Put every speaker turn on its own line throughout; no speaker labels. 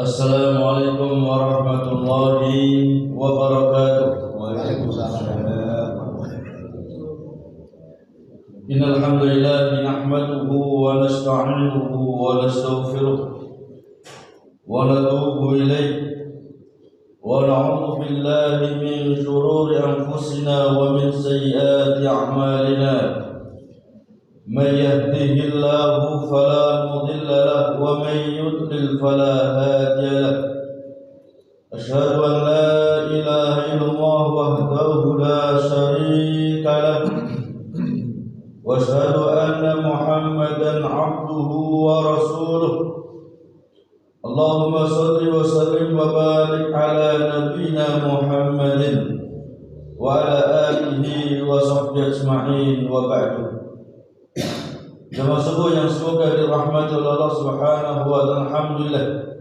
Assalamualaikum warahmatullahi wabarakatuh.
Waalaikumsalam.
Innal hamdalillah nahmaduhu wa nasta'inuhu wa nastaghfiruh wa natubu ilayh wa na'udzu billahi min shururi anfusina wa min sayyiati a'malina. Man yahdihillahu fala mudilla lahu wa man yudlil fala hadiya lahu. Asyhadu an la ilaha illallah wahdahu la syarika lahu wa asyhadu anna Muhammadan abduhu wa rasuluh. Allahumma shalli wa sallim wa barik ala nabiyyina Muhammadin wa ala alihi wa sahbihi ajma'in wa ba'du. Jemaah subuh yang semoga dirahmati oleh Allah Subhanahu wa ta'ala. Alhamdulillah,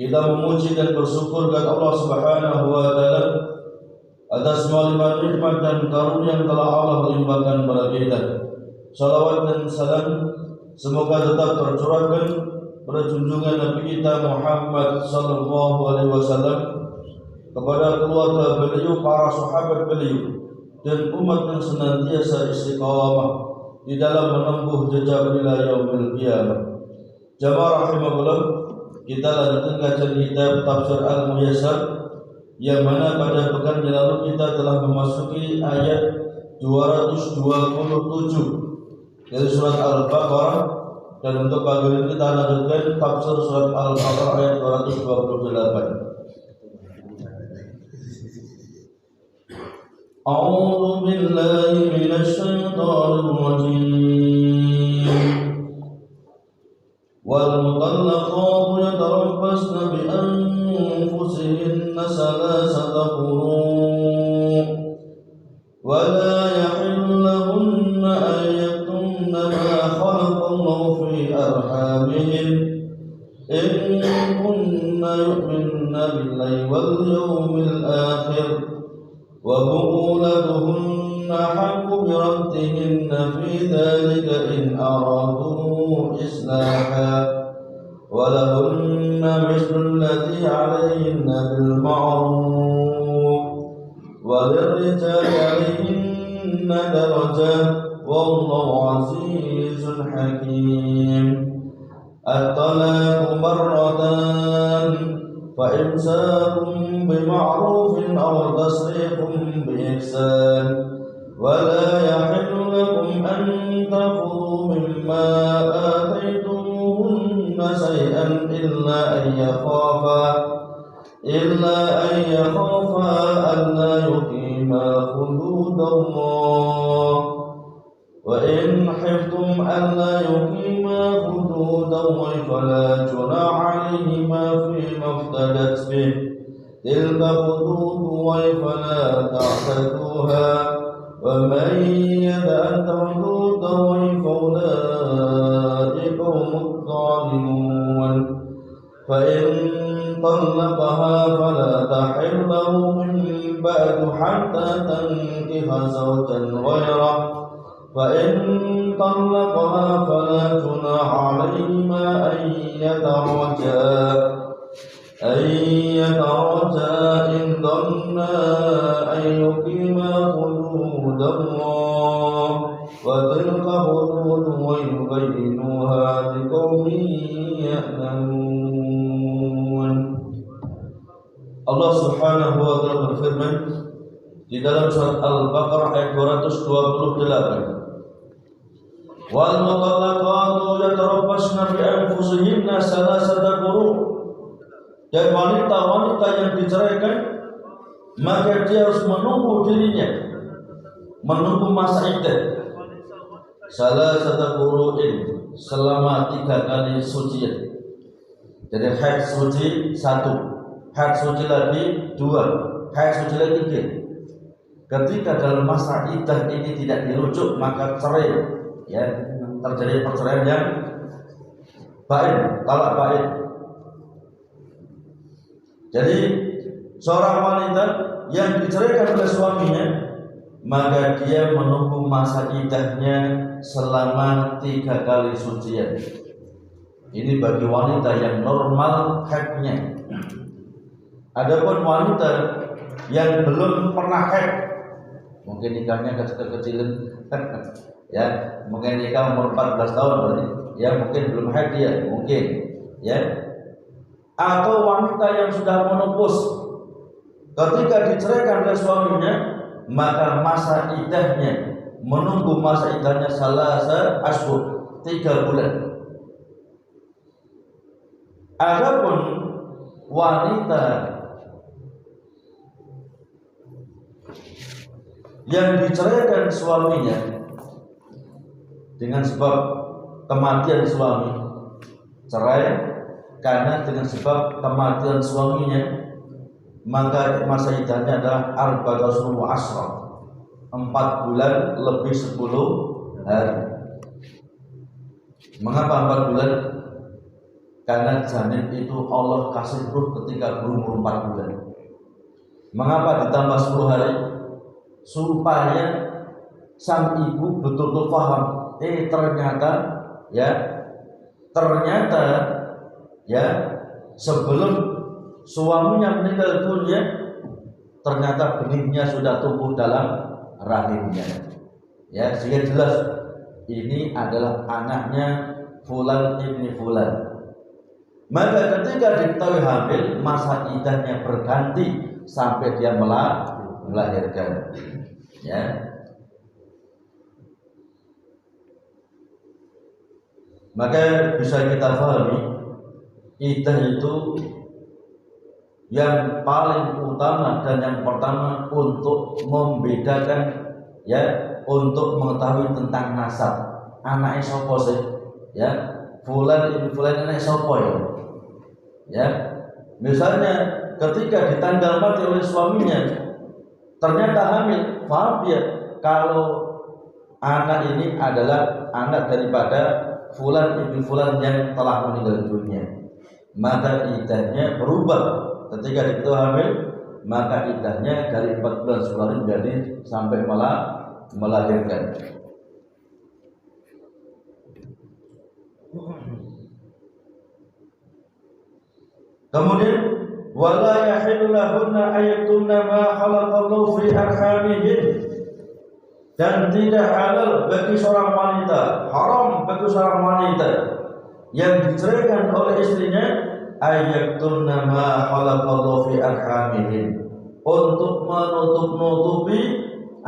kita memuji dan bersyukur kepada Allah Subhanahu wa ta'ala atas semua limpah nikmat dan karunia yang telah Allah limpahkan kepada kita. Salawat dan salam semoga tetap tercurahkan pada junjungan Nabi kita Muhammad sallallahu alaihi wasallam, kepada keluarga beliau, para sahabat beliau, dan umat yang senantiasa istiqamah di dalam menempuh jejak ila yaumil qiyamah. Jamaah rahimahullah, kita lanjutkan kajian kitab Tafsir Al-Muyassar, yang mana pada pekan yang lalu kita telah memasuki ayat 227 dari surat Al-Baqarah, dan untuk pagi ini kita lanjutkan tafsir surat Al-Baqarah ayat 228. A'udzu billahi minasy syaithanir rajim. Wal mutallaqatu yatarabbasna bi anfusihinna thalathata quru' wa la yahillu lahunna an yaktumna ma khalaqa Allahu fi arhamihin in kunna yu'minna billahi wal yawmil akhir wa bu'ulatuhunna haqqu bi raddihinna fi dhalika in aradu islaha wa lahunna mithlu alladhi 'alayhinna bil ma'ruf wa lirrijali 'alayhinna darajah wallahu 'azizun hakim. At-talaqu marratan fa imsakun bima'rufin aw tasrihun biihsan wa la yahillu lakum an ta'khudhu mimma ataytumuhunna shay'an illa an yakhafa an la yuqima hududallah wa in khiftum an la yuqima hududallah fala junaha 'alayhima fima iftadat bih tilka hududullahi fala ta'taduha wa man yata'adda hududallahi fa ulaika humuz zalimun. Fa in طلقها فلا تحل له من بعد حتى تنكح زوجا غيره فإن طلقها فلا جناح عليهما أن يتراجعا إن ظنا أن يقيما حدود الله وتلك حدود ويبينوها لقوم يعلمون. Allah Subhanahu wa ta'ala berfirman di dalam surat Al-Baqarah ayat 228. Wal mutallaqatu yatarabbasna bi anfusihinna thalathata quru'. Dan wanita-wanita yang diceraikan, maka dia harus menunggu dirinya, menunggu masa iddah. Thalathata quru'in, selama 3 kali sucian. Jadi haid suci 1, haid suci lagi 2, haid suci lagi 3. Ketika dalam masa iddah ini tidak dirujuk, maka cerai, ya, terjadi perceraian yang bain, talak bain. Jadi seorang wanita yang diceraikan oleh suaminya, maka dia menunggu masa iddahnya selama 3 kali sucian. Ini bagi wanita yang normal haidnya. Adapun wanita yang belum pernah haid, mungkin nikahnya kecil-kecilan, ya, mungkin nikah umur 14 tahun berarti, ya mungkin belum haid dia, mungkin, ya. Atau wanita yang sudah menopause, ketika diceraikan oleh suaminya, maka masa iddahnya menunggu masa iddahnya salasa ashhur, 3 bulan. Adapun wanita yang diceraikan suaminya dengan sebab kematian suami, cerai karena dengan sebab kematian suaminya, maka masa iddahnya adalah arba'atu asyhur wa ashra, 4 bulan lebih 10 hari. Mengapa 4 bulan? Karena janin itu Allah kasih ruh ketika berumur 4 bulan. Mengapa ditambah 10 hari? Supaya sang ibu betul-betul paham, ternyata ya sebelum suaminya meninggal dunia, ternyata benihnya sudah tumbuh dalam rahimnya. Ya, sehingga jelas ini adalah anaknya Fulan ibni Fulan. Maka ketika diketahui hamil, masa iddahnya berganti sampai dia melahirkan. Ya. Maka bisa kita pahami, iddah itu yang paling utama dan yang pertama untuk membedakan, ya, untuk mengetahui tentang nasab. Anaknya sapa sih? Ya, Fulan ibu Fulan anak sapa ya? Ya. Misalnya ketika ditanggal mati oleh suaminya, ternyata hamil, paham dia kalau anak ini adalah anak daripada Fulan ibu Fulan yang telah meninggal dunia, maka iddahnya berubah. Ketika diketahui hamil, maka iddahnya dari 4 bulan 10 hari menjadi sampai melahirkan. Kemudian wala yahillu lahunna ayatunna ma khalaqallahu fi arhamihin, dan tidak halal bagi seorang wanita, haram bagi seorang wanita yang diceraikan oleh istrinya, ayatunna ma khalaqallahu fi arhamihin, untuk menutup-nutupi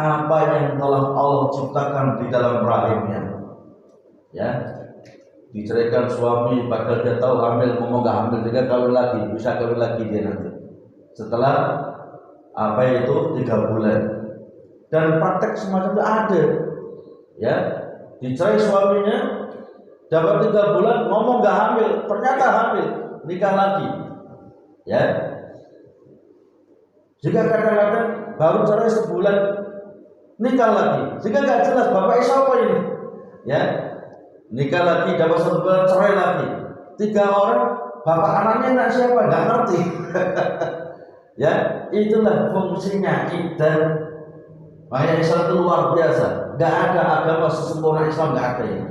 apa yang telah Allah ciptakan di dalam rahimnya. Ya, diceraikan suami padahal dia tahu hamil, ngomong gak hamil, dia kawin lagi, bisa kawin lagi dia nanti setelah apa itu 3 bulan. Dan praktek semacam itu ada, ya, dicerai suaminya dapat 3 bulan, ngomong gak hamil, ternyata hamil, nikah lagi, ya. Jika kadang-kadang baru cerai sebulan nikah lagi, jika gak jelas bapak siapa ini, ya, nikah lagi dapat 1 bulan cerai lagi, 3 orang, bapak anaknya anak siapa nggak ngerti. Ya, itulah fungsinya iddah. Makanya Islam itu luar biasa, nggak ada agama sesempurna Islam, nggak ada ini.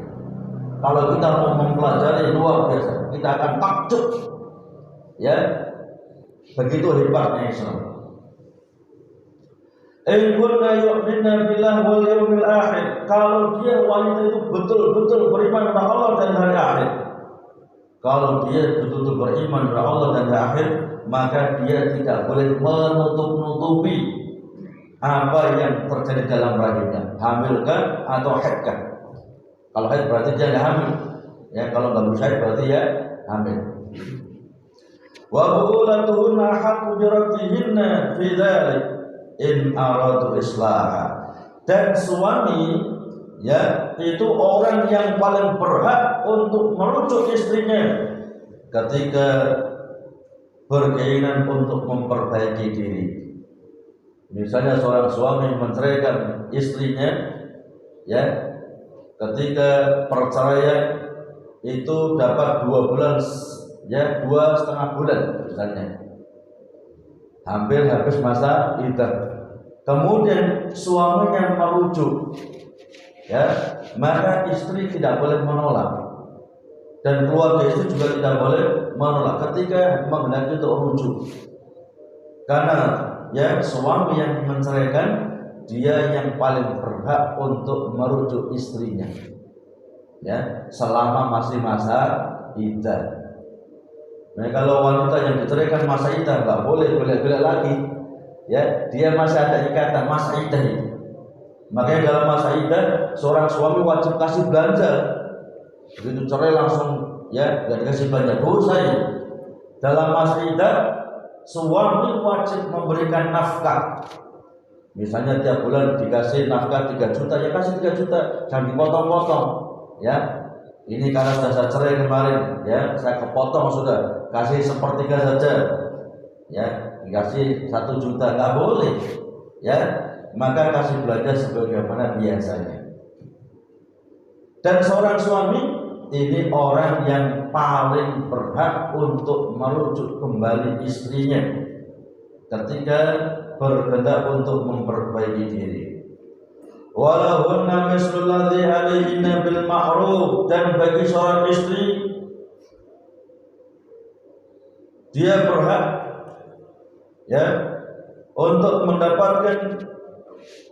Kalau kita mau mempelajari luar biasa, kita akan takjub, ya, begitu hebatnya Islam. In kunna yu'minna billah wal yawmil akhir, kalau dia wanita itu betul-betul beriman kepada Allah dan hari akhir, kalau dia betul-betul beriman kepada Allah dan hari akhir, maka dia tidak boleh menutup-nutupi apa yang terjadi dalam rahimnya, hamilkah atau haidkah. Kalau haid berarti dia nggak hamil, ya, kalau nggak bisa haid berarti ya hamil. Wa bu'ulatuhunna haqqu bi raddihinna fi dzalik in aradu islaha, dan suami, ya, itu orang yang paling berhak untuk merujuk istrinya ketika berkeinginan untuk memperbaiki diri. Misalnya seorang suami menceraikan istrinya, ya, ketika perceraian itu dapat 2 bulan, ya, 2,5 bulan misalnya, hampir habis masa iddah, kemudian suaminya merujuk, ya, maka istri tidak boleh menolak. dan keluarga istri juga tidak boleh menolak ketika menghendaki untuk rujuk. Karena ya suami yang menceraikan dia yang paling berhak untuk merujuk istrinya. Ya, selama masih masa iddah. Nah, kalau wanita yang diceraikan masa iddah nggak boleh balik-balik lagi. Ya, dia masih ada ikatan masa iddah itu. Makanya dalam masa iddah seorang suami wajib kasih belanja. Begitu cerai langsung ya nggak dikasih belanja, dosa ya. Dalam masa iddah suami wajib memberikan nafkah. Misalnya tiap bulan dikasih nafkah 3 juta, ya kasih 3 juta, jangan dipotong-potong. Ya, ini karena sudah saya cerai kemarin, ya saya kepotong sudah, kasih 1/3 saja, ya dikasih 1 juta, nggak boleh, ya maka kasih belanja sebagaimana biasanya. Dan seorang suami ini orang yang paling berhak untuk merujuk kembali istrinya ketika berkehendak untuk memperbaiki diri. Walahunna mislul ladzi 'alaihinna bil ma'ruf, dan bagi seorang istri dia berhak ya untuk mendapatkan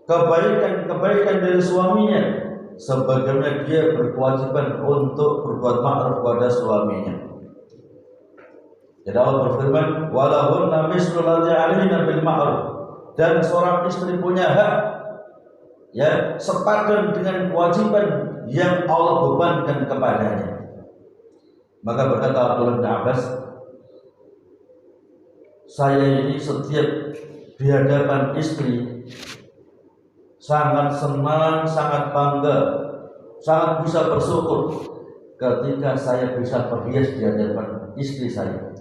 kebaikan dari suaminya sebagaimana dia berkewajiban untuk berbuat ma'ruf kepada suaminya. Jadi Allah berfirman, walahunna mislul ladzi 'alaihinna bil ma'ruf, dan seorang istri punya hak ya sepadan dengan kewajiban yang Allah bebankan kepadanya. Maka berkata Abdullah bin Abbas, saya ini setiap di hadapan istri sangat senang, sangat bangga, sangat bisa bersyukur ketika saya bisa berhias di hadapan istri saya.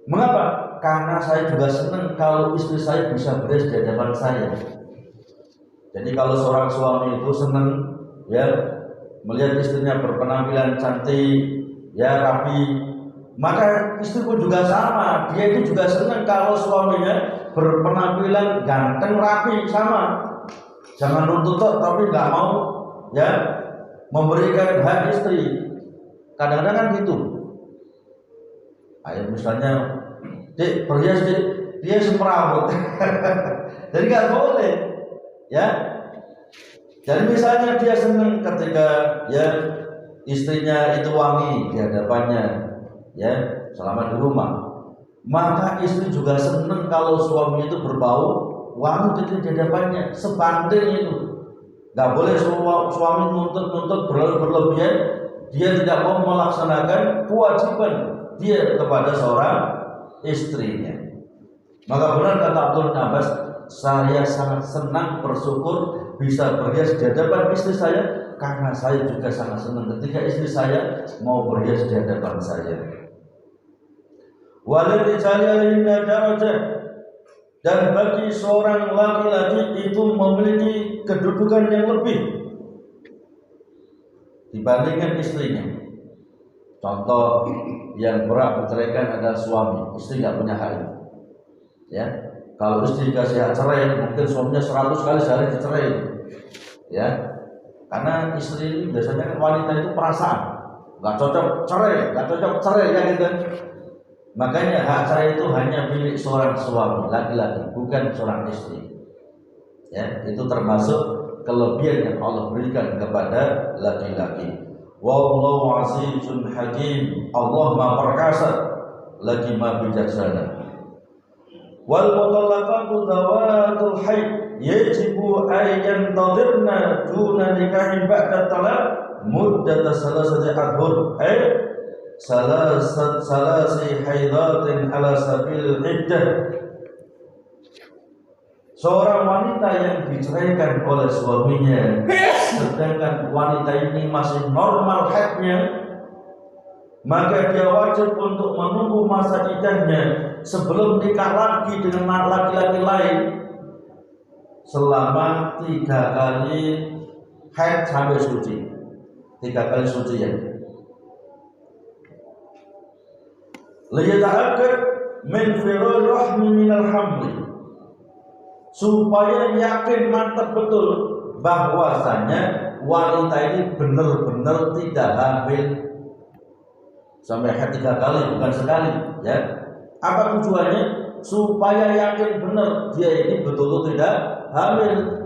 Mengapa? Karena saya juga senang kalau istri saya bisa berhias di hadapan saya. Jadi kalau seorang suami itu senang ya melihat istrinya berpenampilan cantik, ya rapi, maka istri pun juga sama. Dia itu juga senang kalau suaminya berpenampilan ganteng, rapi, sama. Jangan nuntut tapi nggak mau ya memberikan hak istri. Kadang-kadang kan gitu. Ayo misalnya, Dik berhias Dik, dia semrawut. Jadi nggak boleh. Ya, jadi misalnya dia senang ketika ya istrinya itu wangi di hadapannya, ya selama di rumah, maka istri juga senang kalau suami itu berbau wangi di hadapannya, sebanding itu. Nggak boleh suami nuntut berlebihan, dia tidak mau melaksanakan kewajiban dia kepada seorang istrinya. Maka benar kata Abdul Abbas, saya sangat senang bersyukur bisa berhias di hadapan istri saya, karena saya juga sangat senang ketika istri saya mau berhias di hadapan saya. Walil rijali 'alaihinna darajah, dan bagi seorang laki-laki itu memiliki kedudukan yang lebih dibandingkan istrinya. Contoh yang berat menceraikan adalah suami, istri nggak punya hak itu. Ya, kalau istri dikasih hak cerai, mungkin suaminya 100 kali sehari dicerai. Ya, karena istri ini biasanya kan wanita itu perasaan, nggak cocok cerai, ya gitu. Makanya hak cerai itu hanya milik seorang suami laki-laki, bukan seorang istri. Ya, itu termasuk kelebihan yang Allah berikan kepada laki-laki. Wallahu azizun hakim, Allah Maha Perkasa lagi Maha Bijaksana. Wal mutallaqatu dawatul haid yajibu an yantadirna duna nikahin ba'da talaq muddat salasati adhur salasi haidatin ala sabil iddah. Seorang wanita yang diceraikan oleh suaminya, sedangkan wanita ini masih normal haidnya, maka dia wajib untuk menunggu masa iddahnya sebelum nikah lagi dengan laki-laki lain selama 3 kali haid sampai suci, 3 kali suci ya. Liyata'akkad min firul rahmi minal hamli, supaya yakin mantap betul bahwasanya wanita ini benar-benar tidak hamil. sampai haid 3 kali bukan sekali, ya. Apa tujuannya? Supaya yakin benar dia ini betul-betul tidak hamil.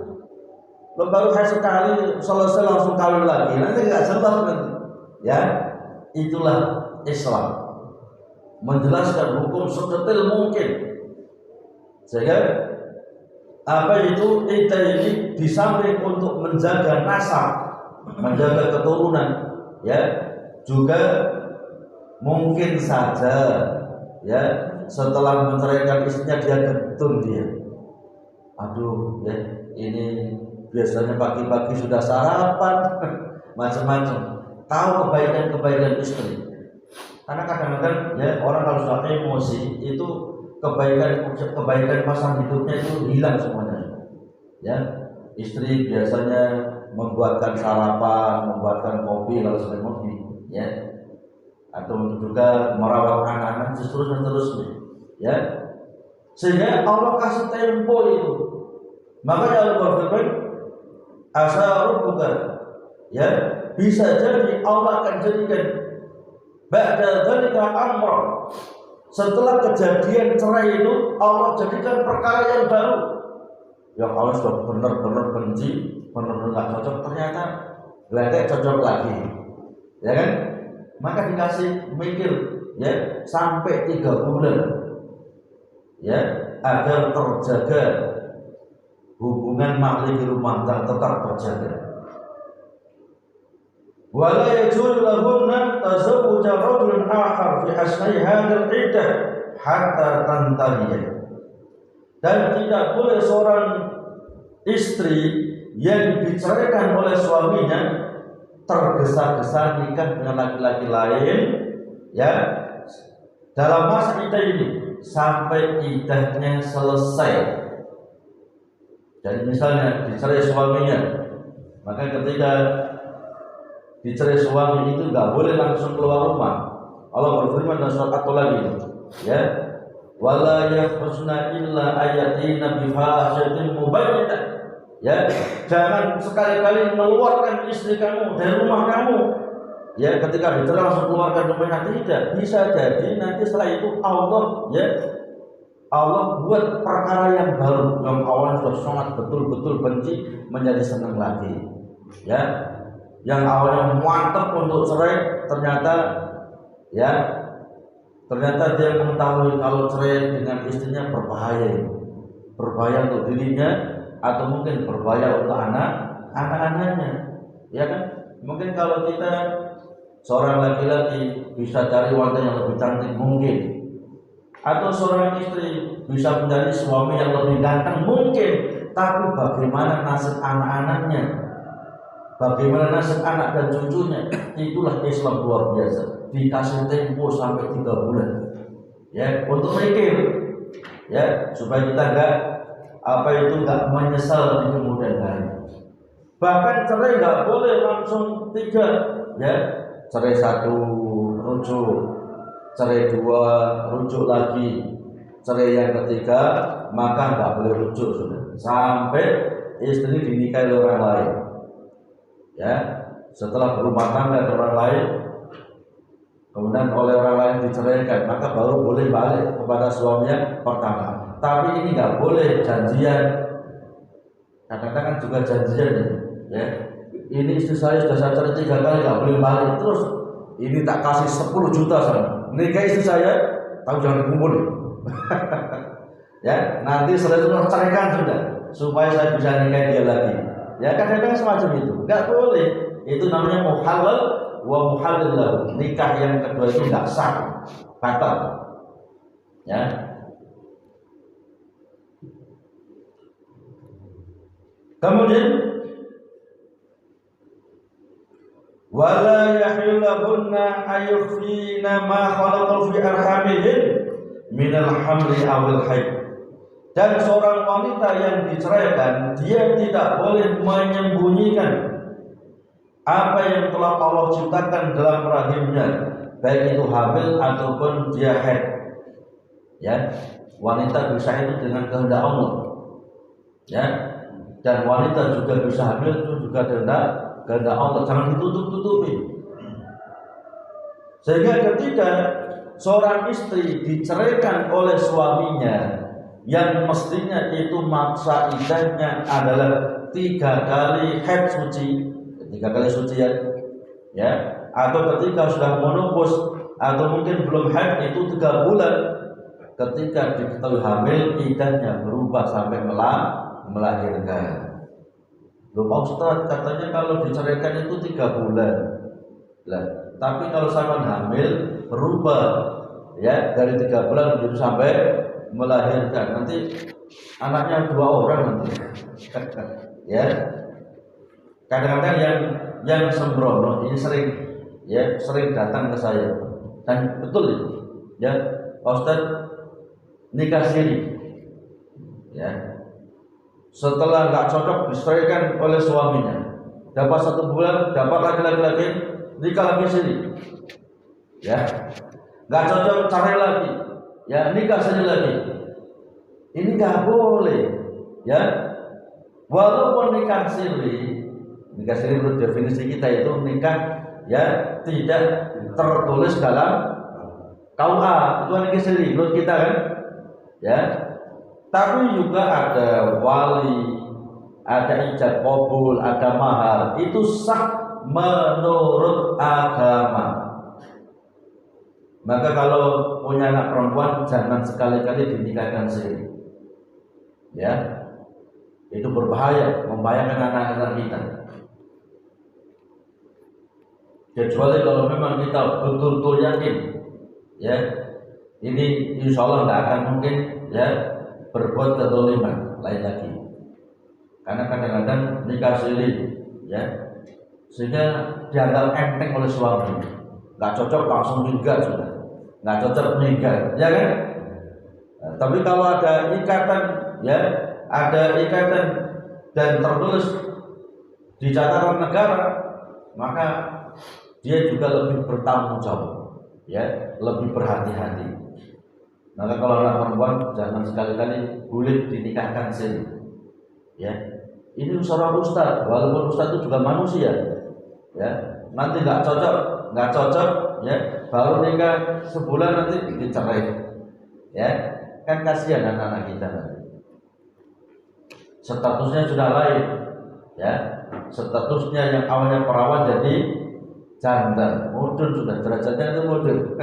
Baru haid sekali selesai langsung kawin lagi, nanti nggak jelas nanti, ya. Itulah Islam, menjelaskan hukum sedetil mungkin, sehingga apa itu iddah ini di samping untuk menjaga nasab, menjaga keturunan, ya, juga mungkin saja, ya, setelah menceraikan istrinya dia getun dia. Aduh, ya, ini biasanya pagi-pagi sudah sarapan, macam-macam. Tahu kebaikan-kebaikan istri. Karena kadang-kadang, ya, orang kalau sudah emosi itu kebaikan pasangan hidupnya itu hilang semuanya. Ya, istri biasanya membuatkan sarapan, membuatkan kopi kalau sedang ngopi, ya, atau juga merawat anak-anak seterusnya, ya, sehingga Allah kasih tempo itu. Makanya Allah berfirman, asa rabbuka, ya, bisa jadi Allah akan jadikan ba'da dzalika amra, setelah kejadian cerai itu Allah jadikan perkara yang baru. Yang Allah sudah benar-benar benci, benar-benar nggak cocok, ternyata lagi cocok lagi, ya kan? Maka dikasih mikir, ya, sampai 3 bulan, ya, agar terjaga hubungan mahli di rumah tangga tetap terjaga. Wala yajuzu lahunna tazawwuja rajulin akhar fi asnai hadzal iddah hatta tantahiya. Dan tidak boleh seorang istri yang diceraikan oleh suaminya tergesa-gesa nikah dengan laki-laki lain, ya, dalam masa iddah ini sampai iddahnya selesai. Jadi misalnya dicerai suaminya, maka ketika dicerai suami itu nggak boleh langsung keluar rumah. Allah berfirman dalam surat At-Talaq ini, ya, wala yakhusna illa ayatina bi fahishatin mubayyinah, ya, jangan sekali-kali mengeluarkan istri kamu dari rumah kamu, ya, ketika dicerai langsung keluarkan rumahnya, tidak. Bisa jadi nanti setelah itu Allah, ya, Allah buat perkara yang baru yang awalnya sudah sangat betul-betul benci menjadi senang lagi, ya. Yang awalnya mantap untuk cerai, ternyata, ya, ternyata dia mengetahui kalau cerai dengan istrinya berbahaya untuk dirinya atau mungkin berbahaya untuk anak-anaknya, ya kan? Mungkin kalau kita seorang laki-laki bisa cari wanita yang lebih cantik mungkin, atau seorang istri bisa mencari suami yang lebih ganteng mungkin, tapi bagaimana nasib anak-anaknya? Bagaimana nasib anak dan cucunya? Itulah Islam luar biasa. Dikasih tempo sampai 3 bulan, ya, untuk mikir, ya, supaya kita nggak menyesal di kemudian hari. Bahkan cerai nggak boleh langsung 3, ya, cerai 1 rujuk, cerai 2 rujuk lagi, cerai yang ketiga maka nggak boleh rujuk sudah sampai istri dinikahi orang lain, ya, setelah berumah tangga dengan orang lain, kemudian oleh orang lain diceraikan, maka baru boleh balik kepada suaminya pertama. Tapi ini nggak boleh janjian. Kadang-kadang kan juga janjian, ya. Ini istri saya sudah saya cerai 3 kali, nggak boleh balik. Terus ini tak kasih 10 juta sana, nikah istri saya, tahu jangan dikumpul. Ya, nanti setelah itu ceraikan sudah, supaya saya bisa nikah dia lagi. Ya, kadang-kadang semacam itu, nggak boleh. Itu namanya muhalal wa muhalal. Nikah yang kedua itu nggak sah, batal. Ya. Kemudian wala yahillahunna ayyufina ma khalaqu fi arhamihin minal hamli awil haid. Dan seorang wanita yang diceraikan, dia tidak boleh menyembunyikan apa yang telah Allah ciptakan dalam rahimnya, baik itu hamil ataupun dia haid. Ya, wanita bisa itu dengan kehendak Allah. Ya, dan wanita juga bisa hamil itu juga kehendak Allah. Jangan ditutup-tutupi. Sehingga ketika seorang istri diceraikan oleh suaminya yang mestinya itu masa iddahnya adalah 3 kali haid suci, 3 kali suci ya, atau ketika sudah menopause atau mungkin belum haid itu 3 bulan, ketika diketahui hamil iddahnya berubah sampai melahirkan. Loh Ustaz, katanya kalau diceraikan itu 3 bulan. Lah, tapi kalau sampai hamil berubah ya dari 3 bulan menjadi sampai melahirkan. Nanti anaknya 2 orang nanti. Ya. Kadang-kadang yang sembrono ini sering datang ke saya. Dan betul itu. Ya, Pak Ustaz nikah siri. Ya. Setelah nggak cocok diceraikan oleh suaminya, dapat 1 bulan, dapat laki-laki nikah lagi sendiri, ya nggak cocok cerai lagi, ya nikah saja lagi. Ini nggak boleh, ya walaupun nikah siri menurut definisi kita itu nikah ya tidak tertulis dalam KUA, itu nikah siri menurut kita kan, ya. Tapi juga ada wali, ada ijab qabul, ada mahar. Itu sah menurut agama. Maka kalau punya anak perempuan jangan sekali-kali dinikahkan sendiri. Ya. Itu berbahaya, membahayakan anak-anak kita. Kecuali kalau memang kita betul-betul yakin, ya, ini insya Allah tidak akan mungkin, ya, berbuat kezaliman lain lagi. Karena kadang-kadang nikah siri, ya, sehingga dianggap enteng oleh suami. Nggak cocok langsung meninggal sudah, nggak cocok meninggal, ya kan? Nah, tapi kalau ada ikatan, ya, ada ikatan dan tertulis di catatan negara, maka dia juga lebih bertanggung jawab, ya, lebih berhati-hati. Maka kalau anak perempuan jangan sekali-kali boleh dinikahkan sendiri. Ya, ini seorang ustaz, walaupun ustaz itu juga manusia. Ya, nanti nggak cocok, ya, baru nikah sebulan nanti dicerai. Ya, kan kasihan anak-anak kita nanti. Statusnya sudah lain, ya, statusnya yang awalnya perawan jadi janda, mudun sudah, derajatnya itu mudun.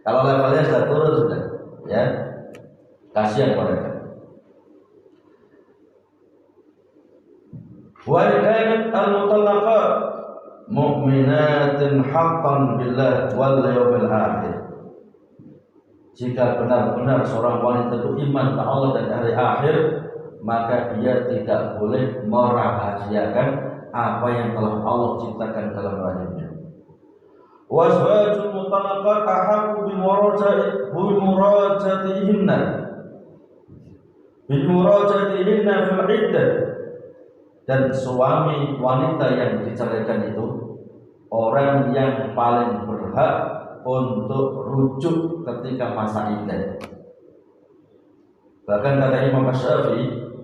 Kalau levelnya sudah turun sudah. Ya, kasihan mereka. Wa kanat al-mutallaqat mu'minatin haqqan billah wal yawmil akhir. Jika benar-benar seorang wanita itu iman kepada Allah dan hari akhir, maka dia tidak boleh merahasiakan apa yang telah Allah ciptakan dalam rahimnya. Wasbajul mutalaqat ahaqqu bimurajatihinna fil iddah. Dan suami wanita yang diceraikan itu orang yang paling berhak untuk rujuk ketika masa iddah. Bahkan kata Imam Syafi'i,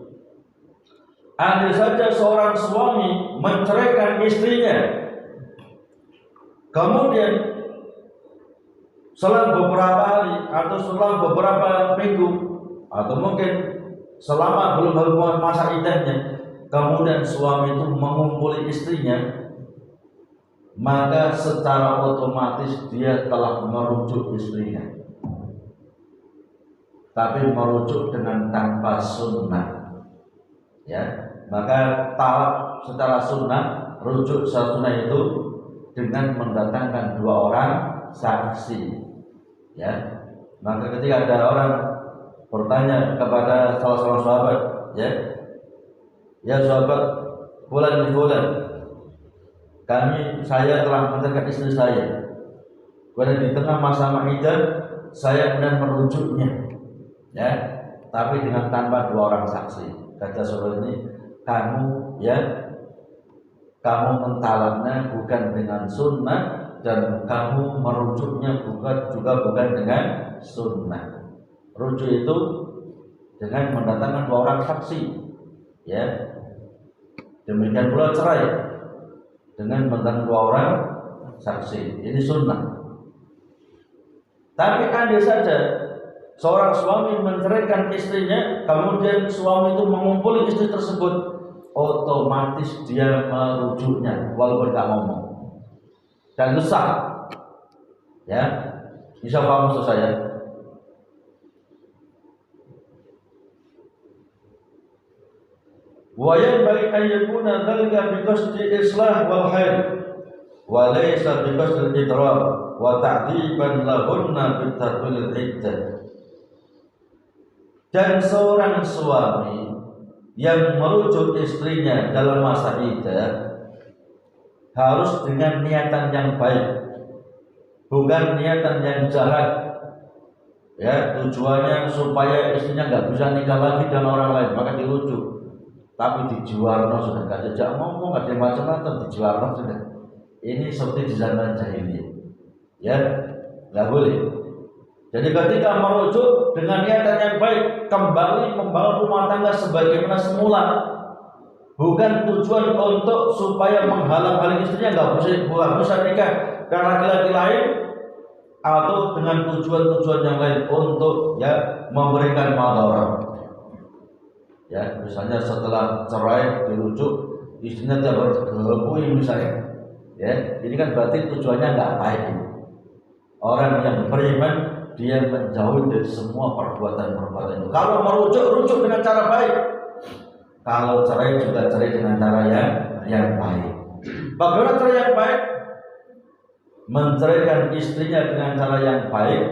andai saja seorang suami menceraikan istrinya, kemudian selang beberapa hari atau selang beberapa minggu atau mungkin selama belum masa iddahnya, kemudian suami itu mengumpuli istrinya, maka secara otomatis dia telah merujuk istrinya. Tapi merujuk dengan tanpa sunnah, ya. Maka talak secara sunnah, rujuk secara sunnah itu dengan mendatangkan 2 orang saksi, ya. Maka ketika ada orang bertanya kepada salah seorang sahabat, ya sahabat bulan saya telah menceraikan istri saya. Kemudian di tengah masa iddah saya kemudian merujuknya, ya, tapi dengan tanpa 2 orang saksi. Kata sahabat ini, kamu mentalaknya bukan dengan sunnah dan kamu merujuknya bukan dengan sunnah. Rujuk itu dengan mendatangkan 2 orang saksi, ya. Demikian pula cerai dengan mendatangkan 2 orang saksi. Ini sunnah, Tapi andai saja seorang suami menceraikan istrinya, kemudian suami itu mengumpuli istri tersebut, otomatis dia merujuknya walaupun gak ngomong dan sah. Ya, bisa paham maksud saya? Wa yanbaghi an yakuna dhalika bi qasdi islah wal khair wa laysa bi qasdi idrar wa ta'diban lahunna bi tatwil iddah. Dan seorang suami yang merujuk istrinya dalam masa iddah harus dengan niatan yang baik, bukan niatan yang jahat. Ya, tujuannya supaya istrinya nggak bisa nikah lagi dengan orang lain, maka dirujuk. Tapi dijuarno sudah, nggak jejak ngomong, nggak ada macam-macam, dijuarno sudah. Ini seperti di zaman jahiliyah. Ya, nggak boleh. Jadi ketika merujuk dengan niatan yang baik, kembali membangun rumah tangga sebagaimana semula, bukan tujuan untuk supaya menghalang-halangi istrinya nggak bisa nikah karena laki-laki lain, atau dengan tujuan-tujuan yang lain untuk ya memberikan madarat. Ya, misalnya setelah cerai dirujuk istrinya tiap hari digelebui misalnya. Ya, ini kan berarti tujuannya nggak baik. Orang yang beriman dia menjauhi dari semua perbuatan-perbuatan itu. Kalau rujuk dengan cara baik. Kalau cerai juga cerai dengan cara yang baik. Bagaimana cara yang baik? Menceraikan istrinya dengan cara yang baik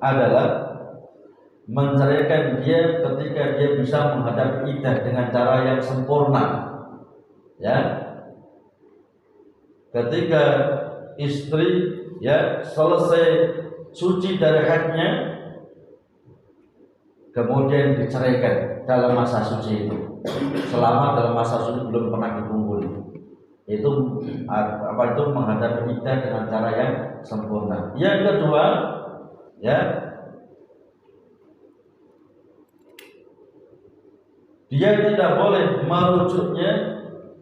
adalah menceraikan dia ketika dia bisa menghadapi iddah dengan cara yang sempurna. Ya, ketika istri ya selesai suci dari haidnya, kemudian diceraikan dalam masa suci itu. Selama dalam masa suci belum pernah dikumpuli, itu menghadapi iddah dengan cara yang sempurna. Yang kedua, ya, dia tidak boleh merujuknya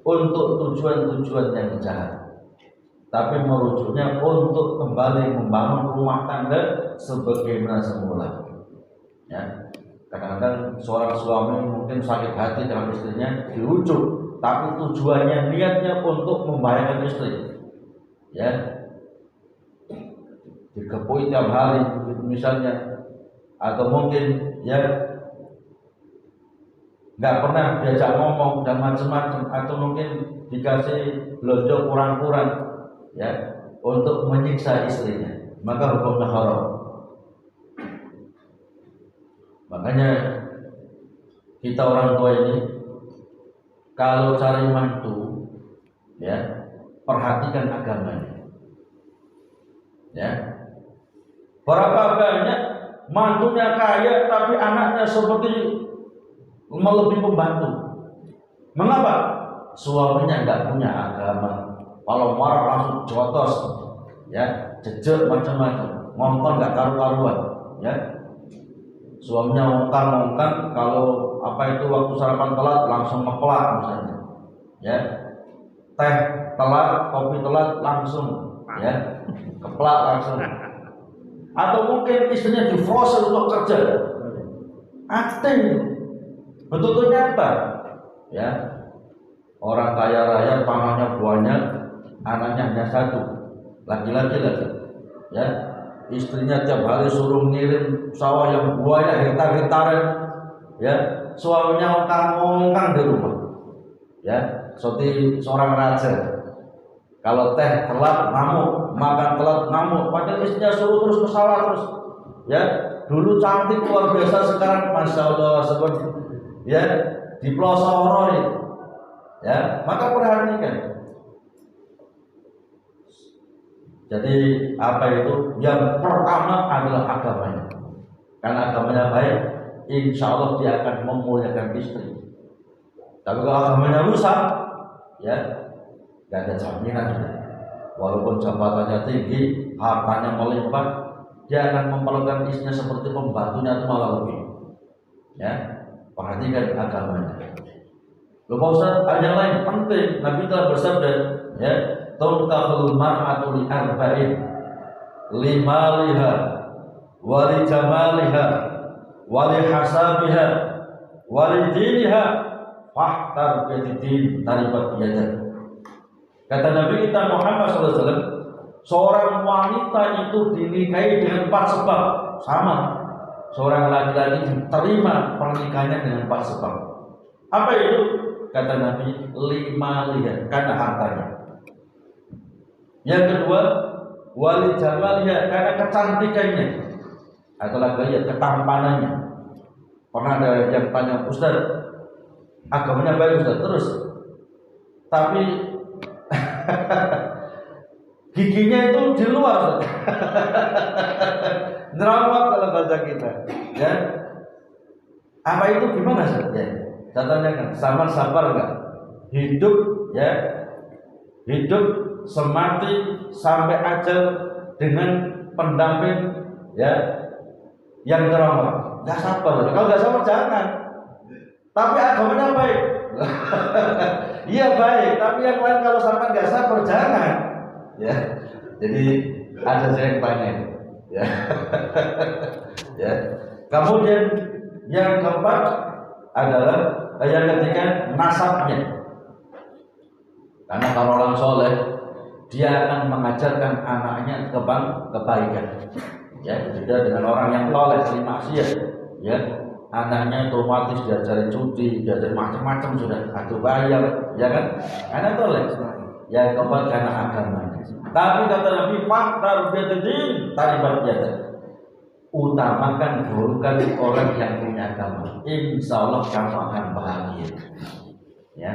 untuk tujuan-tujuan yang jahat, tapi merujuknya untuk kembali membangun rumah tangga sebagaimana semula. Ya, kadang-kadang seorang suami mungkin sakit hati dengan istrinya, dirujuk, tapi tujuannya niatnya untuk membahayakan istri. Ya, dikepui tiap hari misalnya, atau mungkin ya nggak pernah diajak ngomong dan macam-macam, atau mungkin dikasih belanja kurang-kurang ya untuk menyiksa istrinya, maka hukumnya haram. Makanya kita orang tua ini kalau cari mantu ya perhatikan agamanya. Ya, berapa banyak mantunya kaya tapi anaknya seperti melebihi pembantu. Mengapa? Suaminya nggak punya agama. Kalau marah langsung jotos, ya, jejak macam-macam, ngomong nggak karu-karuan, ya. Suaminya ngongkang, kalau waktu sarapan telat langsung ngeplak misalnya, ya. Teh telat, kopi telat langsung, ya, keplak langsung. Atau mungkin istrinya di-frozen untuk kerja, aktif. Betul-betul nyata, ya. Orang kaya raya tanahnya banyak, anaknya hanya satu, laki-laki lagi, ya. Istrinya tiap hari suruh ngirim sawah yang banyak hektar-hektaran, ya. Suaminya ongkang-ongkang di rumah, ya. Seperti seorang raja. Kalau teh telat ngamuk, makan telat ngamuk, padahal istrinya suruh terus ke sawah terus, ya. Dulu cantik luar biasa, sekarang masya Allah seperti ya di pelosok ya. Maka perhatikan. Jadi apa itu? Yang pertama adalah agamanya. Karena agamanya baik, insya Allah dia akan memuliakan istri. Tapi kalau agamanya rusak, ya tidak ada jaminan. Walaupun jabatannya tinggi, hartanya melimpah, dia akan memperlakukan istrinya seperti pembantunya itu malah lebih. Ya, perhatikan agamanya. Lupa Ustaz, ada yang lain penting. Nabi telah bersabda, ya, tunkahul mar'atu li arba'in, limaliha wali jamaliha wali hasabiha wali diniha fahtar bidin taribat yadak. Kata Nabi kita Muhammad SAW, seorang wanita itu dinikahi dengan 4 sebab. Sama, seorang laki-laki diterima pernikahannya dengan 4 sebab. Apa itu? Kata Nabi, 5 lihat, karena hartanya. Yang kedua, wali jamaliha, karena kecantikannya. Atau lagi lihat ketampanannya. Pernah ada yang tanya, Ustaz, agamanya baik Ustaz, terus tapi giginya itu di luar, nerawat kalau bahasa kita, ya. Apa itu gimana sih? Ya, contohnya kan, sama sabar enggak? Hidup, ya, hidup semati sampai ajal dengan pendamping, ya, yang nerawat. Enggak sabar, kalau enggak sabar jangan. Tapi agamanya baik. Iya baik, tapi yang lain kalau sampai nggak sabar jangan. Ya, jadi ada yang tanya. Ya, ya. Kemudian yang keempat adalah yang ketiga nasabnya. Karena kalau orang soleh dia akan mengajarkan anaknya kebaikan. Ya, beda dengan orang yang soleh maksiat. Ya. Anaknya otomatis diajari judi, diajari macam-macam sudah, atau bayar, ya kan? Karena toleh, ya keempat karena agamanya. Tapi kata Nabi, faktar bidin taribat yadak. Utamakan bukan orang yang punya agama. Insya Allah kamu akan bahagia. Ya,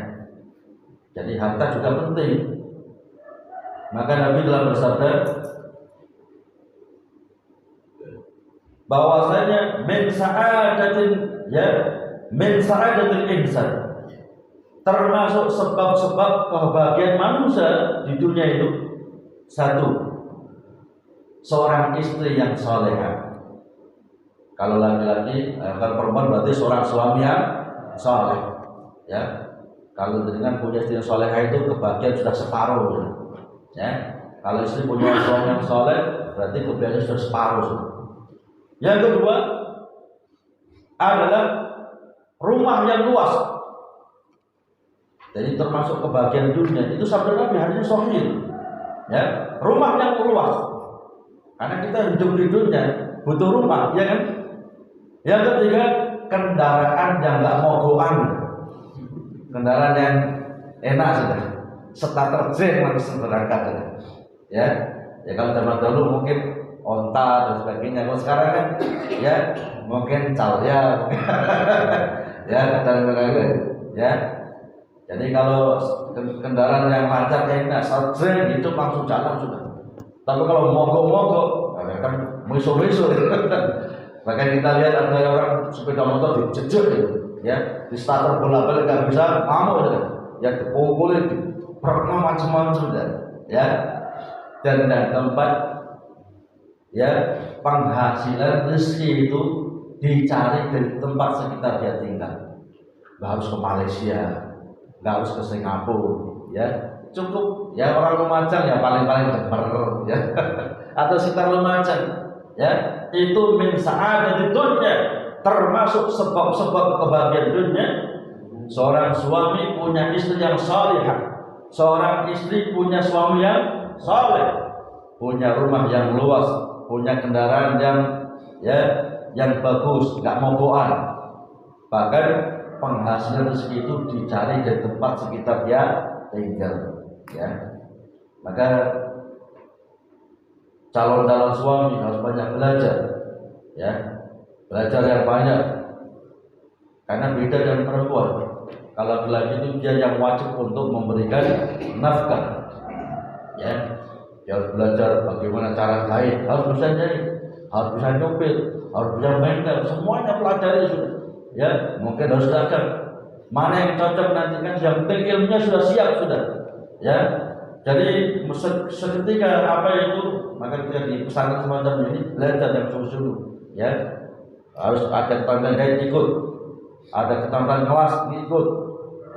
jadi harta juga penting. Maka Nabi telah bersabda, bahwasanya min sa'adatin, ya, min sa'adatil insan, termasuk sebab-sebab kebahagiaan manusia di dunia itu, 1, seorang istri yang soleha. Kalau laki-laki, kalau perempuan berarti seorang suami yang soleh, ya. Kalau dengan punya istri yang soleha itu kebahagiaan sudah separuh, ya. Kalau istri punya suami yang soleh berarti kebahagiaan sudah separuh. Yang kedua adalah rumah yang luas. Jadi termasuk kebahagiaan dunia itu sabda Nabi hadis sahih. Ya, rumah yang luas. Karena kita hidup di dunia butuh rumah, ya kan? Yang ketiga, kendaraan yang enggak mogokan. Kendaraan yang enak sudah. Starter jam langsung berangkat. Ya. Ya kalau zaman dulu mungkin onta dan sebagainya. Kalau sekarang kan ya mungkin calya ya dan lain-lain ya. Jadi kalau kendaraan yang lancar kayak ini asal tren itu langsung jalan sudah. Tapi kalau mogok-mogok kan miso-miso. Makanya kita lihat ada orang sepeda motor dijejek ya, di starter bola-balik nggak bisa mau ya dipukulin, pernah macam-macam ya. Dan tempat, ya, penghasilan rezeki itu dicari dari tempat sekitar dia tinggal. Nggak harus ke Malaysia, nggak harus ke Singapura, ya. Cukup ya orang Lumajang ya paling-paling Jember, ya. Atau sekitar Lumajang, ya. Itu min sa'adati dunya, termasuk sebab-sebab kebahagiaan dunia. Seorang suami punya istri yang salihah, seorang istri punya suami yang saleh, punya rumah yang luas, punya kendaraan yang bagus, nggak mogokan. Bahkan penghasilan rezeki itu dicari dari tempat sekitar dia tinggal, ya. Maka calon-calon suami harus banyak belajar, ya, belajar yang banyak. Karena beda dengan perempuan. Kalau laki-laki itu dia yang wajib untuk memberikan nafkah, ya. Dia harus belajar bagaimana cara jahit, harus bisa jahit, harus bisa nyopir, harus bisa bengkel, semuanya pelajari sudah. Ya, mungkin harus belajar mana yang cocok nanti kan, yang penting ilmunya sudah siap sudah. Ya, jadi seketika apa itu, maka kita di pesantren semacam ini belajar yang sungguh-sungguh. Ya, harus ada keterampilan jahit ikut, ada keterampilan kelas ikut,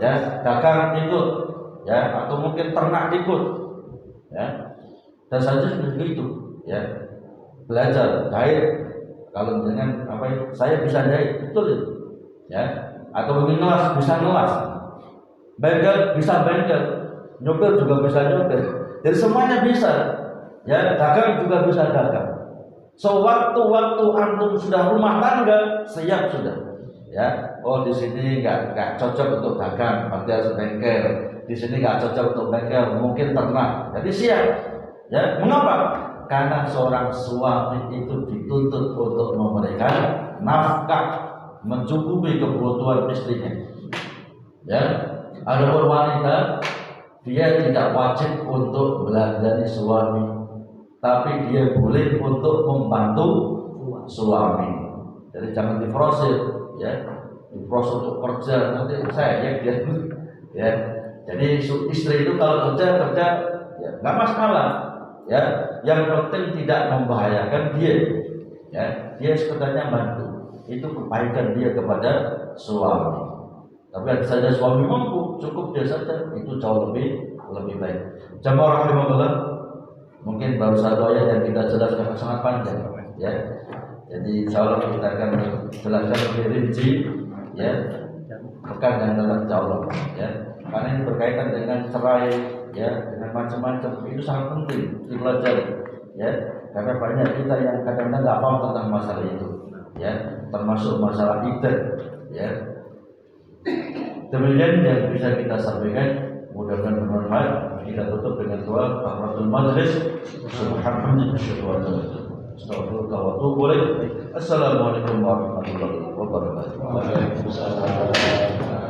ya, dagang ikut, ya, atau mungkin ternak ikut, ya. Dan saja begitu, ya, belajar jahit, Kalau dengan saya bisa jahit, betul itu. Ya. Atau mungkin ngelas, bisa ngelas. Bengkel bisa bengkel. Nyopir juga bisa nyopir. Jadi semuanya bisa. Ya, dagang juga bisa dagang. So waktu-waktu antum sudah rumah tangga, siap sudah. Ya, oh di sini nggak cocok untuk dagang, berarti harus bengkel. Di sini nggak cocok untuk bengkel, mungkin ternak. Jadi siap. Ya, mengapa? Karena seorang suami itu dituntut untuk memberikan nafkah, mencukupi kebutuhan istrinya. Ya, adapun wanita, dia tidak wajib untuk belanjani suami, tapi dia boleh untuk membantu suami. Jadi jangan diproses, ya, diproses untuk kerja nanti saya ya. Ya, jadi istri itu kalau kerja ya nggak masalah. Ya, yang penting tidak membahayakan dia. Ya, dia sekedar bantu. Itu kebaikan dia kepada suami. Tapi ada saja suami mampu, cukup dia saja, itu jauh lebih baik. Jamaah rahimahullah, mungkin baru satu ayat yang kita jelaskan sangat panjang, ya. Jadi insyaallah kita akan jelaskan lebih rinci, ya. Bukan yang dalam jauh, ya. Karena ini berkaitan dengan cerai, ya, dengan macam-macam, itu sangat penting dipelajari, ya. Karena banyak kita yang kadang-kadang nggak paham tentang masalah itu, ya, termasuk masalah iddah, ya. Demikian yang bisa kita sampaikan, mudah-mudahan bermanfaat. Kita tutup dengan doa kafaratul majlis. Subhanallah, astaghfirullah wa atubu ilaih. Assalamualaikum warahmatullahi wabarakatuh. Waalaikumsalam.